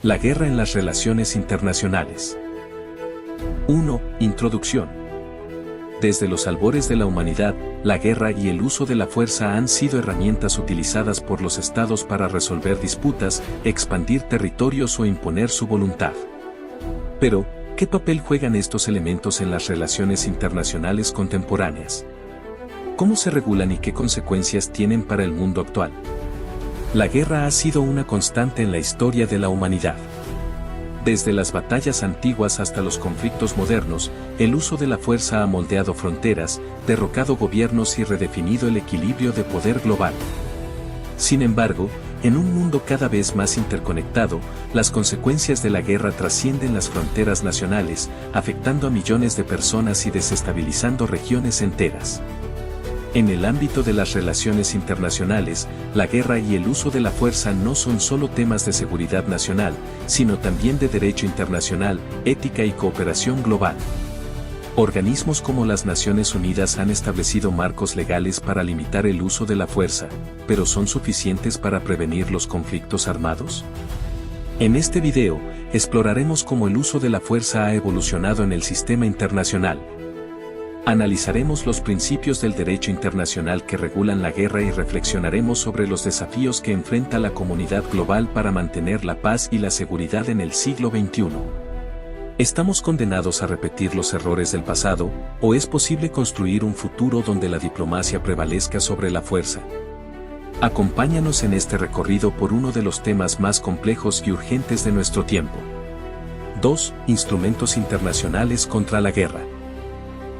La guerra en las relaciones internacionales. 1. Introducción. Desde los albores de la humanidad, la guerra y el uso de la fuerza han sido herramientas utilizadas por los estados para resolver disputas, expandir territorios o imponer su voluntad. Pero, ¿qué papel juegan estos elementos en las relaciones internacionales contemporáneas? ¿Cómo se regulan y qué consecuencias tienen para el mundo actual? La guerra ha sido una constante en la historia de la humanidad. Desde las batallas antiguas hasta los conflictos modernos, el uso de la fuerza ha moldeado fronteras, derrocado gobiernos y redefinido el equilibrio de poder global. Sin embargo, en un mundo cada vez más interconectado, las consecuencias de la guerra trascienden las fronteras nacionales, afectando a millones de personas y desestabilizando regiones enteras. En el ámbito de las relaciones internacionales, la guerra y el uso de la fuerza no son solo temas de seguridad nacional, sino también de derecho internacional, ética y cooperación global. Organismos como las Naciones Unidas han establecido marcos legales para limitar el uso de la fuerza, pero ¿son suficientes para prevenir los conflictos armados? En este video, exploraremos cómo el uso de la fuerza ha evolucionado en el sistema internacional. Analizaremos los principios del derecho internacional que regulan la guerra y reflexionaremos sobre los desafíos que enfrenta la comunidad global para mantener la paz y la seguridad en el siglo XXI. ¿Estamos condenados a repetir los errores del pasado, o es posible construir un futuro donde la diplomacia prevalezca sobre la fuerza? Acompáñanos en este recorrido por uno de los temas más complejos y urgentes de nuestro tiempo. 2. Instrumentos internacionales contra la guerra.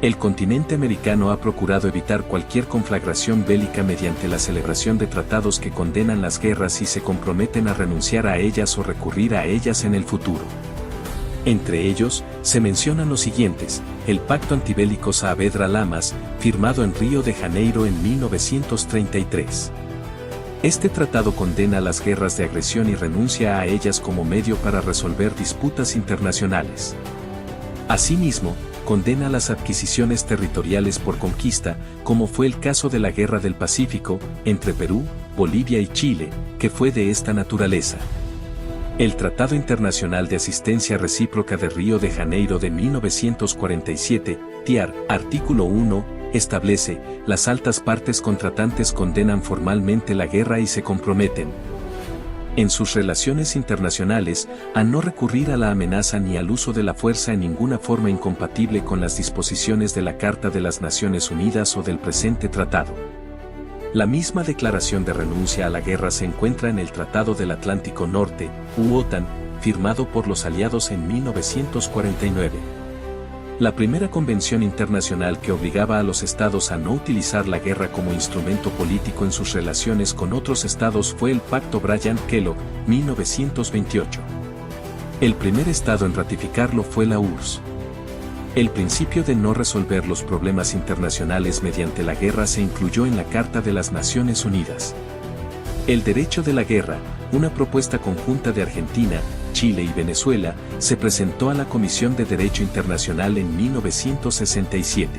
El continente americano ha procurado evitar cualquier conflagración bélica mediante la celebración de tratados que condenan las guerras y se comprometen a renunciar a ellas o recurrir a ellas en el futuro. Entre ellos, se mencionan los siguientes: el Pacto Antibélico Saavedra-Lamas, firmado en Río de Janeiro en 1933. Este tratado condena las guerras de agresión y renuncia a ellas como medio para resolver disputas internacionales. Asimismo, condena las adquisiciones territoriales por conquista, como fue el caso de la Guerra del Pacífico, entre Perú, Bolivia y Chile, que fue de esta naturaleza. El Tratado Internacional de Asistencia Recíproca de Río de Janeiro de 1947, TIAR, artículo 1, establece: las altas partes contratantes condenan formalmente la guerra y se comprometen, en sus relaciones internacionales, a no recurrir a la amenaza ni al uso de la fuerza en ninguna forma incompatible con las disposiciones de la Carta de las Naciones Unidas o del presente tratado. La misma declaración de renuncia a la guerra se encuentra en el Tratado del Atlántico Norte, OTAN, firmado por los aliados en 1949. La primera convención internacional que obligaba a los estados a no utilizar la guerra como instrumento político en sus relaciones con otros estados fue el Pacto Bryan-Kellogg, 1928. El primer estado en ratificarlo fue la URSS. El principio de no resolver los problemas internacionales mediante la guerra se incluyó en la Carta de las Naciones Unidas. El derecho de la guerra, una propuesta conjunta de Argentina, Chile y Venezuela, se presentó a la Comisión de Derecho Internacional en 1967.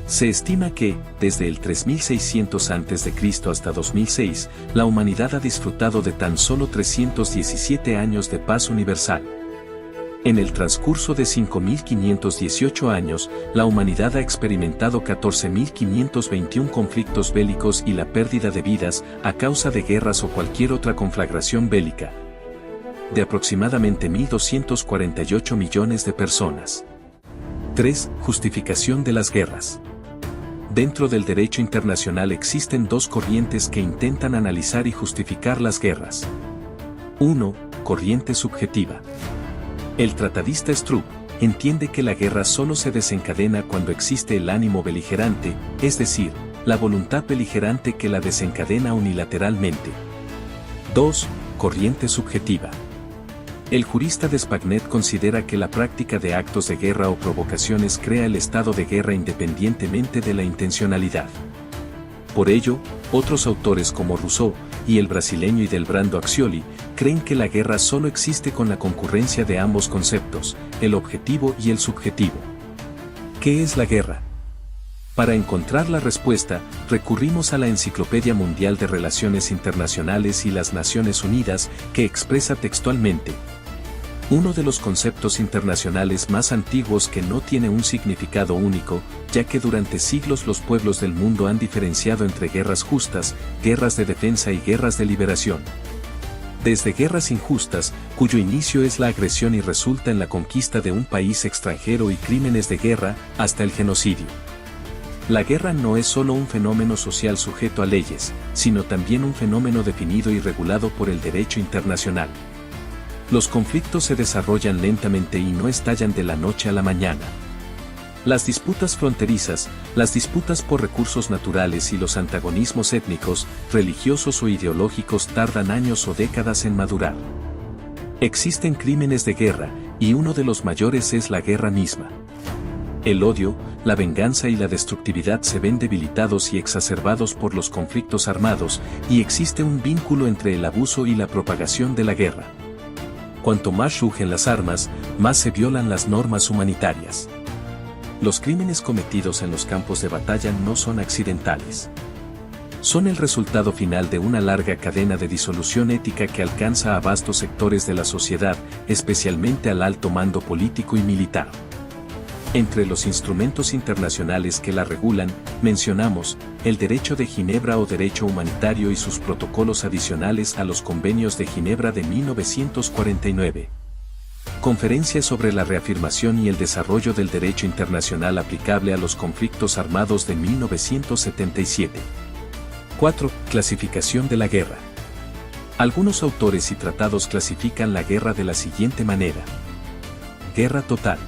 Se estima que, desde el 3600 a.C. hasta 2006, la humanidad ha disfrutado de tan solo 317 años de paz universal. En el transcurso de 5.518 años, la humanidad ha experimentado 14.521 conflictos bélicos y la pérdida de vidas a causa de guerras o cualquier otra conflagración bélica, de aproximadamente 1.248 millones de personas. 3. Justificación de las guerras. Dentro del derecho internacional existen dos corrientes que intentan analizar y justificar las guerras. 1. Corriente subjetiva. El tratadista Struve entiende que la guerra solo se desencadena cuando existe el ánimo beligerante, es decir, la voluntad beligerante que la desencadena unilateralmente. 2. Corriente subjetiva. El jurista Despagnet considera que la práctica de actos de guerra o provocaciones crea el estado de guerra independientemente de la intencionalidad. Por ello, otros autores como Rousseau y el brasileño Hildebrando Accioli creen que la guerra solo existe con la concurrencia de ambos conceptos, el objetivo y el subjetivo. ¿Qué es la guerra? Para encontrar la respuesta, recurrimos a la Enciclopedia Mundial de Relaciones Internacionales y las Naciones Unidas, que expresa textualmente: uno de los conceptos internacionales más antiguos que no tiene un significado único, ya que durante siglos los pueblos del mundo han diferenciado entre guerras justas, guerras de defensa y guerras de liberación. Desde guerras injustas, cuyo inicio es la agresión y resulta en la conquista de un país extranjero y crímenes de guerra, hasta el genocidio. La guerra no es solo un fenómeno social sujeto a leyes, sino también un fenómeno definido y regulado por el derecho internacional. Los conflictos se desarrollan lentamente y no estallan de la noche a la mañana. Las disputas fronterizas, las disputas por recursos naturales y los antagonismos étnicos, religiosos o ideológicos tardan años o décadas en madurar. Existen crímenes de guerra, y uno de los mayores es la guerra misma. El odio, la venganza y la destructividad se ven debilitados y exacerbados por los conflictos armados, y existe un vínculo entre el abuso y la propagación de la guerra. Cuanto más surgen las armas, más se violan las normas humanitarias. Los crímenes cometidos en los campos de batalla no son accidentales. Son el resultado final de una larga cadena de disolución ética que alcanza a vastos sectores de la sociedad, especialmente al alto mando político y militar. Entre los instrumentos internacionales que la regulan, mencionamos el Derecho de Ginebra o Derecho Humanitario y sus protocolos adicionales a los Convenios de Ginebra de 1949. Conferencia sobre la reafirmación y el desarrollo del derecho internacional aplicable a los conflictos armados de 1977. 4. Clasificación de la guerra. Algunos autores y tratados clasifican la guerra de la siguiente manera. Guerra total.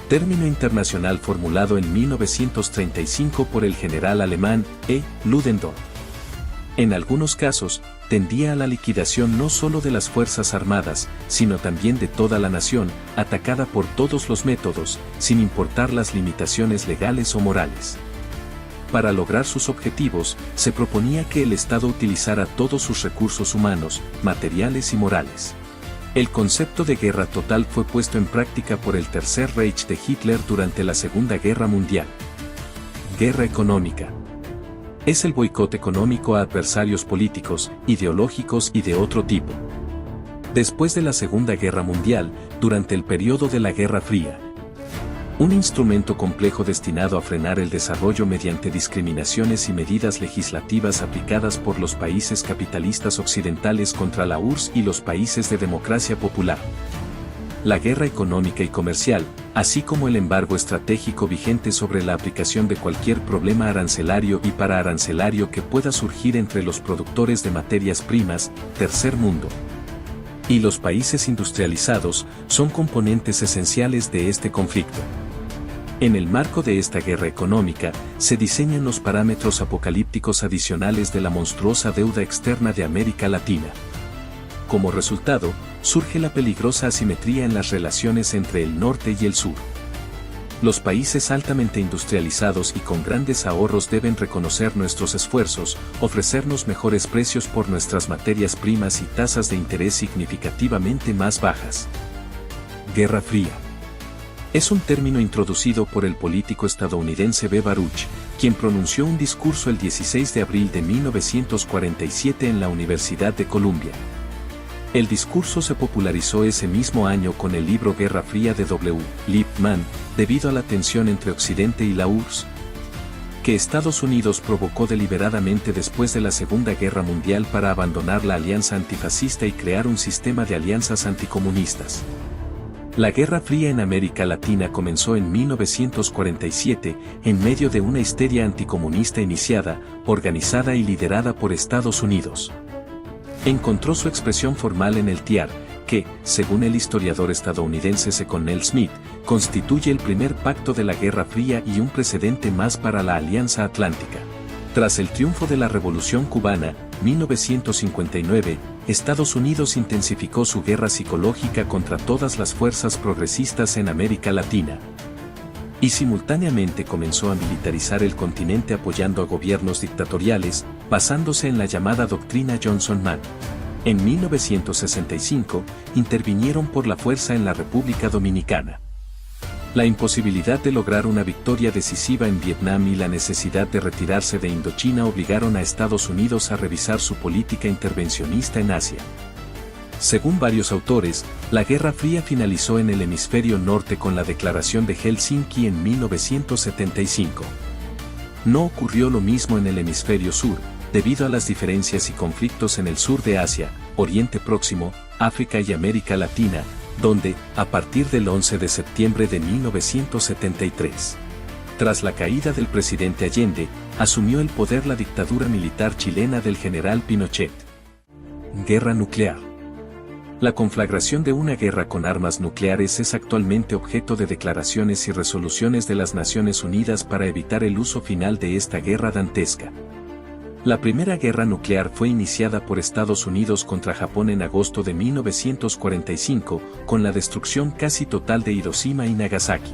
Término internacional formulado en 1935 por el general alemán E. Ludendorff. En algunos casos, tendía a la liquidación no solo de las fuerzas armadas, sino también de toda la nación, atacada por todos los métodos, sin importar las limitaciones legales o morales. Para lograr sus objetivos, se proponía que el Estado utilizara todos sus recursos humanos, materiales y morales. El concepto de guerra total fue puesto en práctica por el Tercer Reich de Hitler durante la Segunda Guerra Mundial. Guerra económica. Es el boicot económico a adversarios políticos, ideológicos y de otro tipo. Después de la Segunda Guerra Mundial, durante el periodo de la Guerra Fría, un instrumento complejo destinado a frenar el desarrollo mediante discriminaciones y medidas legislativas aplicadas por los países capitalistas occidentales contra la URSS y los países de democracia popular. La guerra económica y comercial, así como el embargo estratégico vigente sobre la aplicación de cualquier problema arancelario y paraarancelario que pueda surgir entre los productores de materias primas, tercer mundo, y los países industrializados, son componentes esenciales de este conflicto. En el marco de esta guerra económica, se diseñan los parámetros apocalípticos adicionales de la monstruosa deuda externa de América Latina. Como resultado, surge la peligrosa asimetría en las relaciones entre el norte y el sur. Los países altamente industrializados y con grandes ahorros deben reconocer nuestros esfuerzos, ofrecernos mejores precios por nuestras materias primas y tasas de interés significativamente más bajas. Guerra Fría. Es un término introducido por el político estadounidense B. Baruch, quien pronunció un discurso el 16 de abril de 1947 en la Universidad de Columbia. El discurso se popularizó ese mismo año con el libro Guerra Fría de W. Lippmann, debido a la tensión entre Occidente y la URSS, que Estados Unidos provocó deliberadamente después de la Segunda Guerra Mundial para abandonar la alianza antifascista y crear un sistema de alianzas anticomunistas. La Guerra Fría en América Latina comenzó en 1947, en medio de una histeria anticomunista iniciada, organizada y liderada por Estados Unidos. Encontró su expresión formal en el TIAR, que, según el historiador estadounidense Cornell Smith, constituye el primer pacto de la Guerra Fría y un precedente más para la Alianza Atlántica. Tras el triunfo de la Revolución Cubana, 1959, Estados Unidos intensificó su guerra psicológica contra todas las fuerzas progresistas en América Latina. Y simultáneamente comenzó a militarizar el continente apoyando a gobiernos dictatoriales, basándose en la llamada doctrina Johnson-Mann. En 1965, intervinieron por la fuerza en la República Dominicana. La imposibilidad de lograr una victoria decisiva en Vietnam y la necesidad de retirarse de Indochina obligaron a Estados Unidos a revisar su política intervencionista en Asia. Según varios autores, la Guerra Fría finalizó en el hemisferio norte con la Declaración de Helsinki en 1975. No ocurrió lo mismo en el hemisferio sur, debido a las diferencias y conflictos en el sur de Asia, Oriente Próximo, África y América Latina, donde, a partir del 11 de septiembre de 1973, tras la caída del presidente Allende, asumió el poder la dictadura militar chilena del general Pinochet. Guerra nuclear. La conflagración de una guerra con armas nucleares es actualmente objeto de declaraciones y resoluciones de las Naciones Unidas para evitar el uso final de esta guerra dantesca. La primera guerra nuclear fue iniciada por Estados Unidos contra Japón en agosto de 1945, con la destrucción casi total de Hiroshima y Nagasaki.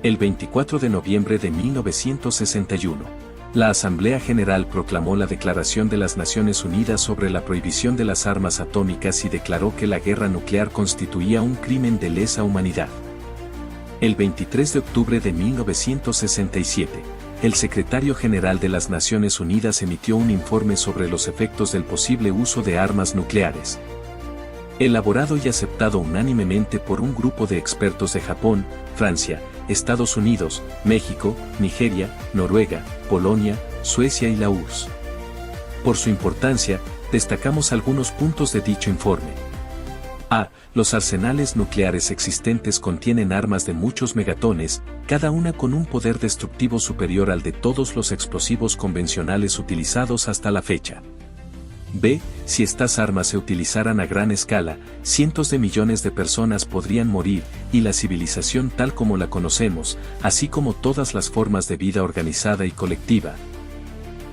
El 24 de noviembre de 1961, la Asamblea General proclamó la Declaración de las Naciones Unidas sobre la prohibición de las armas atómicas y declaró que la guerra nuclear constituía un crimen de lesa humanidad. El 23 de octubre de 1967, el secretario general de las Naciones Unidas emitió un informe sobre los efectos del posible uso de armas nucleares. Elaborado y aceptado unánimemente por un grupo de expertos de Japón, Francia, Estados Unidos, México, Nigeria, Noruega, Polonia, Suecia y la URSS. Por su importancia, destacamos algunos puntos de dicho informe. A. Los arsenales nucleares existentes contienen armas de muchos megatones, cada una con un poder destructivo superior al de todos los explosivos convencionales utilizados hasta la fecha. B. Si estas armas se utilizaran a gran escala, cientos de millones de personas podrían morir, y la civilización tal como la conocemos, así como todas las formas de vida organizada y colectiva,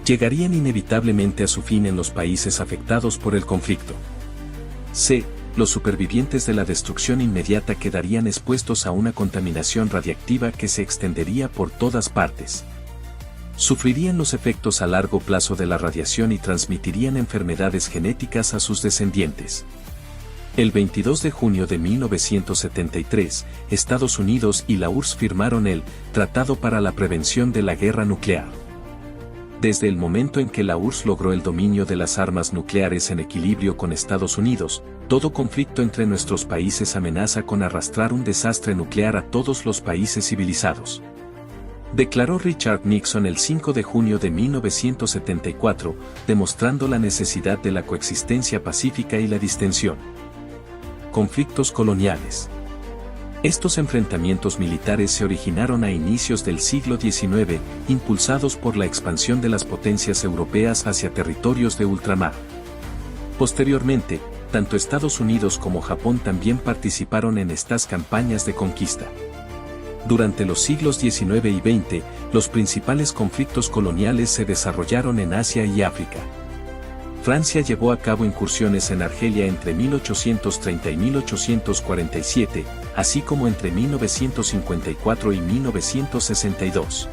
llegarían inevitablemente a su fin en los países afectados por el conflicto. C. Los supervivientes de la destrucción inmediata quedarían expuestos a una contaminación radiactiva que se extendería por todas partes. Sufrirían los efectos a largo plazo de la radiación y transmitirían enfermedades genéticas a sus descendientes. El 22 de junio de 1973, Estados Unidos y la URSS firmaron el Tratado para la Prevención de la Guerra Nuclear. Desde el momento en que la URSS logró el dominio de las armas nucleares en equilibrio con Estados Unidos, todo conflicto entre nuestros países amenaza con arrastrar un desastre nuclear a todos los países civilizados. Declaró Richard Nixon el 5 de junio de 1974, demostrando la necesidad de la coexistencia pacífica y la distensión. Conflictos coloniales. Estos enfrentamientos militares se originaron a inicios del siglo XIX, impulsados por la expansión de las potencias europeas hacia territorios de ultramar. Posteriormente, tanto Estados Unidos como Japón también participaron en estas campañas de conquista. Durante los siglos XIX y XX, los principales conflictos coloniales se desarrollaron en Asia y África. Francia llevó a cabo incursiones en Argelia entre 1830 y 1847, así como entre 1954 y 1962.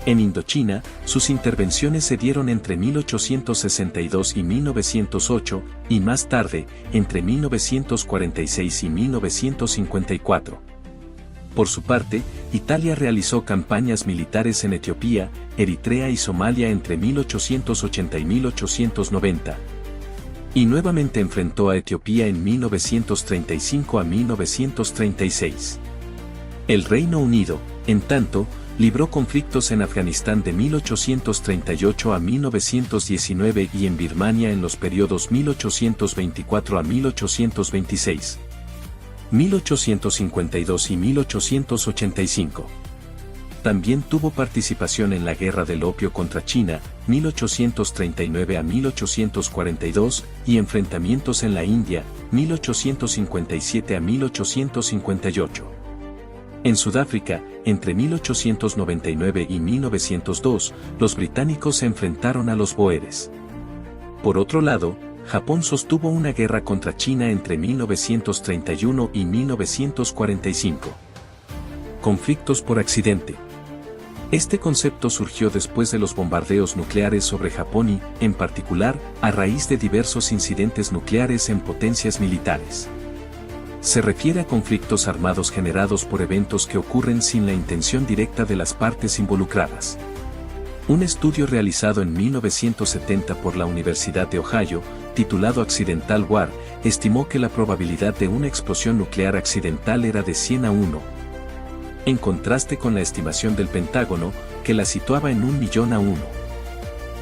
En Indochina, sus intervenciones se dieron entre 1862 y 1908, y más tarde, entre 1946 y 1954. Por su parte, Italia realizó campañas militares en Etiopía, Eritrea y Somalia entre 1880 y 1890. Y nuevamente enfrentó a Etiopía en 1935 a 1936. El Reino Unido, en tanto, libró conflictos en Afganistán de 1838 a 1919 y en Birmania en los periodos 1824 a 1826. 1852 y 1885. También tuvo participación en la Guerra del Opio contra China, 1839 a 1842, y enfrentamientos en la India, 1857 a 1858. En Sudáfrica, entre 1899 y 1902, los británicos se enfrentaron a los boeres. Por otro lado, Japón sostuvo una guerra contra China entre 1931 y 1945. Conflictos por accidente. Este concepto surgió después de los bombardeos nucleares sobre Japón y, en particular, a raíz de diversos incidentes nucleares en potencias militares. Se refiere a conflictos armados generados por eventos que ocurren sin la intención directa de las partes involucradas. Un estudio realizado en 1970 por la Universidad de Ohio, titulado Accidental War, estimó que la probabilidad de una explosión nuclear accidental era de 100 a 1. En contraste con la estimación del Pentágono, que la situaba en 1 millón a 1.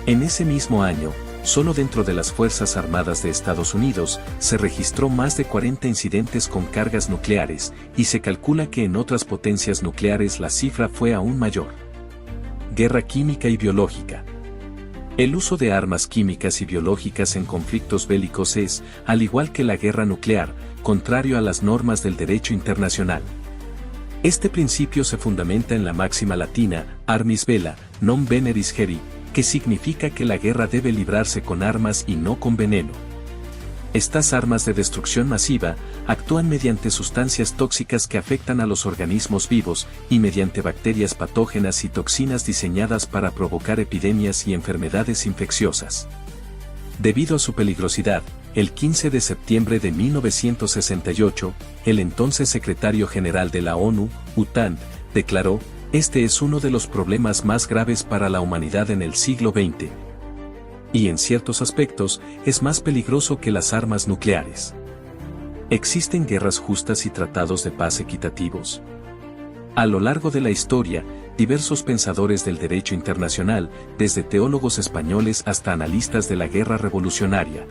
En ese mismo año, solo dentro de las Fuerzas Armadas de Estados Unidos, se registró más de 40 incidentes con cargas nucleares, y se calcula que en otras potencias nucleares la cifra fue aún mayor. Guerra química y biológica. El uso de armas químicas y biológicas en conflictos bélicos es, al igual que la guerra nuclear, contrario a las normas del derecho internacional. Este principio se fundamenta en la máxima latina, armis bella, non veneris heri, que significa que la guerra debe librarse con armas y no con veneno. Estas armas de destrucción masiva actúan mediante sustancias tóxicas que afectan a los organismos vivos y mediante bacterias patógenas y toxinas diseñadas para provocar epidemias y enfermedades infecciosas. Debido a su peligrosidad, el 15 de septiembre de 1968, el entonces secretario general de la ONU, U Thant, declaró: "Este es uno de los problemas más graves para la humanidad en el siglo XX. Y en ciertos aspectos, es más peligroso que las armas nucleares". ¿Existen guerras justas y tratados de paz equitativos? A lo largo de la historia, diversos pensadores del derecho internacional, desde teólogos españoles hasta analistas de la guerra revolucionaria,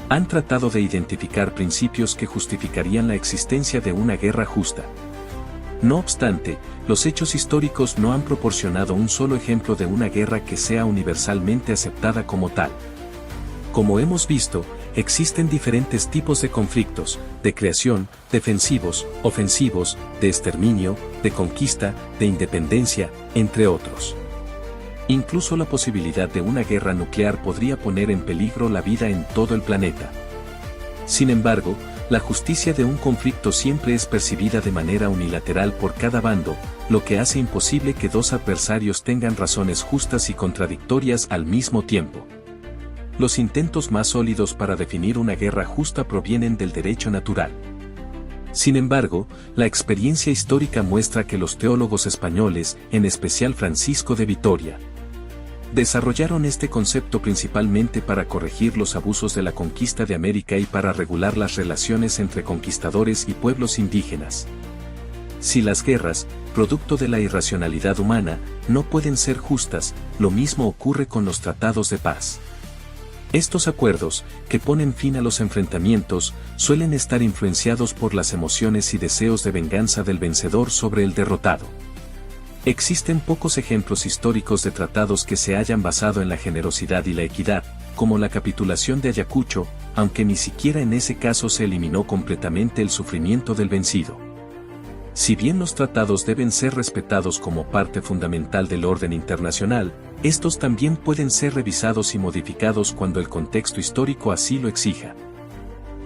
han tratado de identificar principios que justificarían la existencia de una guerra justa. No obstante, los hechos históricos no han proporcionado un solo ejemplo de una guerra que sea universalmente aceptada como tal. Como hemos visto, existen diferentes tipos de conflictos: de creación, defensivos, ofensivos, de exterminio, de conquista, de independencia, entre otros. Incluso la posibilidad de una guerra nuclear podría poner en peligro la vida en todo el planeta. Sin embargo, la justicia de un conflicto siempre es percibida de manera unilateral por cada bando, lo que hace imposible que dos adversarios tengan razones justas y contradictorias al mismo tiempo. Los intentos más sólidos para definir una guerra justa provienen del derecho natural. Sin embargo, la experiencia histórica muestra que los teólogos españoles, en especial Francisco de Vitoria, desarrollaron este concepto principalmente para corregir los abusos de la conquista de América y para regular las relaciones entre conquistadores y pueblos indígenas. Si las guerras, producto de la irracionalidad humana, no pueden ser justas, lo mismo ocurre con los tratados de paz. Estos acuerdos, que ponen fin a los enfrentamientos, suelen estar influenciados por las emociones y deseos de venganza del vencedor sobre el derrotado. Existen pocos ejemplos históricos de tratados que se hayan basado en la generosidad y la equidad, como la capitulación de Ayacucho, aunque ni siquiera en ese caso se eliminó completamente el sufrimiento del vencido. Si bien los tratados deben ser respetados como parte fundamental del orden internacional, estos también pueden ser revisados y modificados cuando el contexto histórico así lo exija.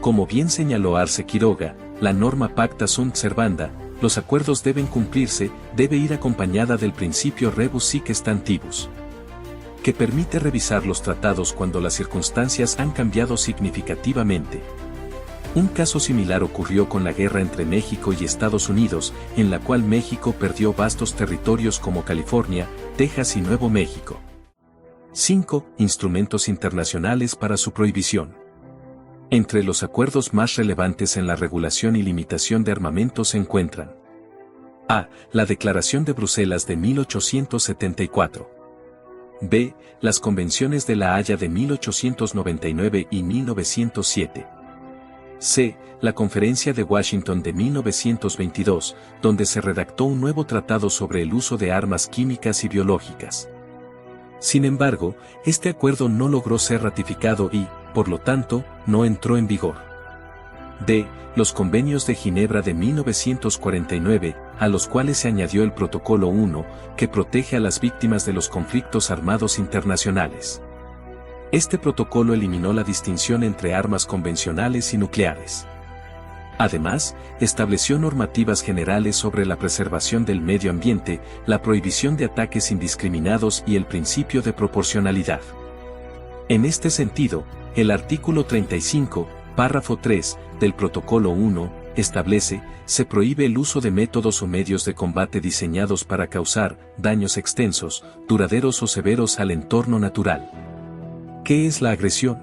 Como bien señaló Arce Quiroga, la norma pacta sunt servanda, los acuerdos deben cumplirse, debe ir acompañada del principio rebus sic stantibus, que permite revisar los tratados cuando las circunstancias han cambiado significativamente. Un caso similar ocurrió con la guerra entre México y Estados Unidos, en la cual México perdió vastos territorios como California, Texas y Nuevo México. 5. Instrumentos internacionales para su prohibición. Entre los acuerdos más relevantes en la regulación y limitación de armamentos se encuentran: A. La Declaración de Bruselas de 1874. B. Las Convenciones de La Haya de 1899 y 1907. C. La Conferencia de Washington de 1922, donde se redactó un nuevo tratado sobre el uso de armas químicas y biológicas. Sin embargo, este acuerdo no logró ser ratificado y, por lo tanto, no entró en vigor. D. Los Convenios de Ginebra de 1949, a los cuales se añadió el Protocolo 1, que protege a las víctimas de los conflictos armados internacionales. Este protocolo eliminó la distinción entre armas convencionales y nucleares. Además, estableció normativas generales sobre la preservación del medio ambiente, la prohibición de ataques indiscriminados y el principio de proporcionalidad. En este sentido, el artículo 35, párrafo 3, del Protocolo 1, establece, se prohíbe el uso de métodos o medios de combate diseñados para causar daños extensos, duraderos o severos al entorno natural. ¿Qué es la agresión?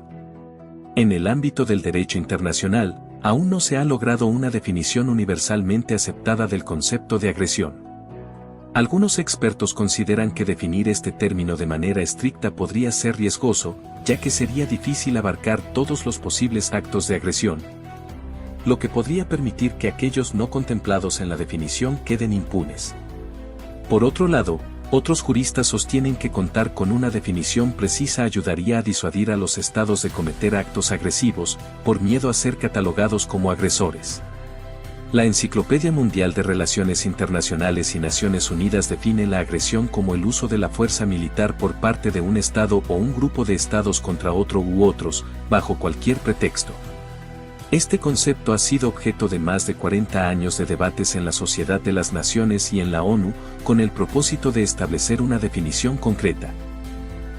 En el ámbito del derecho internacional, aún no se ha logrado una definición universalmente aceptada del concepto de agresión. Algunos expertos consideran que definir este término de manera estricta podría ser riesgoso, ya que sería difícil abarcar todos los posibles actos de agresión, lo que podría permitir que aquellos no contemplados en la definición queden impunes. Por otro lado, otros juristas sostienen que contar con una definición precisa ayudaría a disuadir a los estados de cometer actos agresivos, por miedo a ser catalogados como agresores. La Enciclopedia Mundial de Relaciones Internacionales y Naciones Unidas define la agresión como el uso de la fuerza militar por parte de un Estado o un grupo de Estados contra otro u otros, bajo cualquier pretexto. Este concepto ha sido objeto de más de 40 años de debates en la Sociedad de las Naciones y en la ONU, con el propósito de establecer una definición concreta.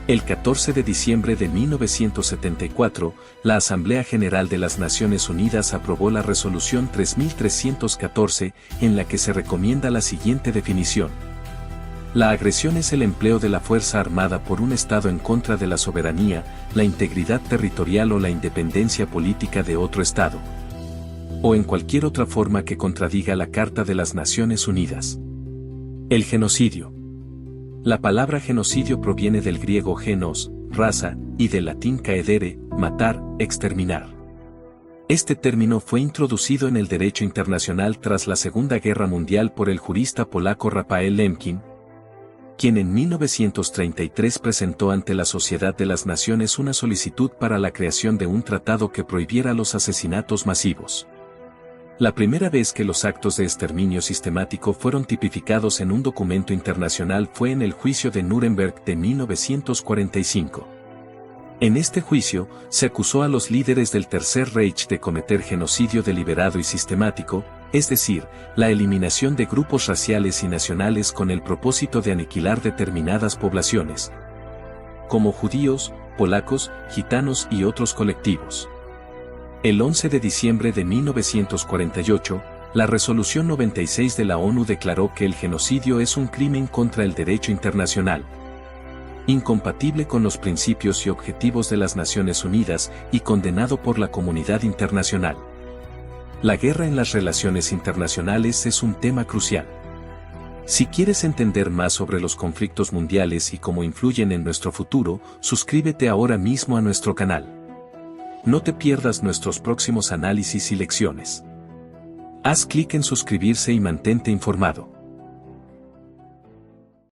El 14 de diciembre de 1974, la Asamblea General de las Naciones Unidas aprobó la Resolución 3314, en la que se recomienda la siguiente definición. La agresión es el empleo de la fuerza armada por un Estado en contra de la soberanía, la integridad territorial o la independencia política de otro Estado, o en cualquier otra forma que contradiga la Carta de las Naciones Unidas. El genocidio. La palabra genocidio proviene del griego genos, raza, y del latín caedere, matar, exterminar. Este término fue introducido en el derecho internacional tras la Segunda Guerra Mundial por el jurista polaco Raphael Lemkin, quien en 1933 presentó ante la Sociedad de las Naciones una solicitud para la creación de un tratado que prohibiera los asesinatos masivos. La primera vez que los actos de exterminio sistemático fueron tipificados en un documento internacional fue en el Juicio de Nuremberg de 1945. En este juicio, se acusó a los líderes del Tercer Reich de cometer genocidio deliberado y sistemático, es decir, la eliminación de grupos raciales y nacionales con el propósito de aniquilar determinadas poblaciones, como judíos, polacos, gitanos y otros colectivos. El 11 de diciembre de 1948, la Resolución 96 de la ONU declaró que el genocidio es un crimen contra el derecho internacional, incompatible con los principios y objetivos de las Naciones Unidas y condenado por la comunidad internacional. La guerra en las relaciones internacionales es un tema crucial. Si quieres entender más sobre los conflictos mundiales y cómo influyen en nuestro futuro, suscríbete ahora mismo a nuestro canal. No te pierdas nuestros próximos análisis y lecciones. Haz clic en suscribirse y mantente informado.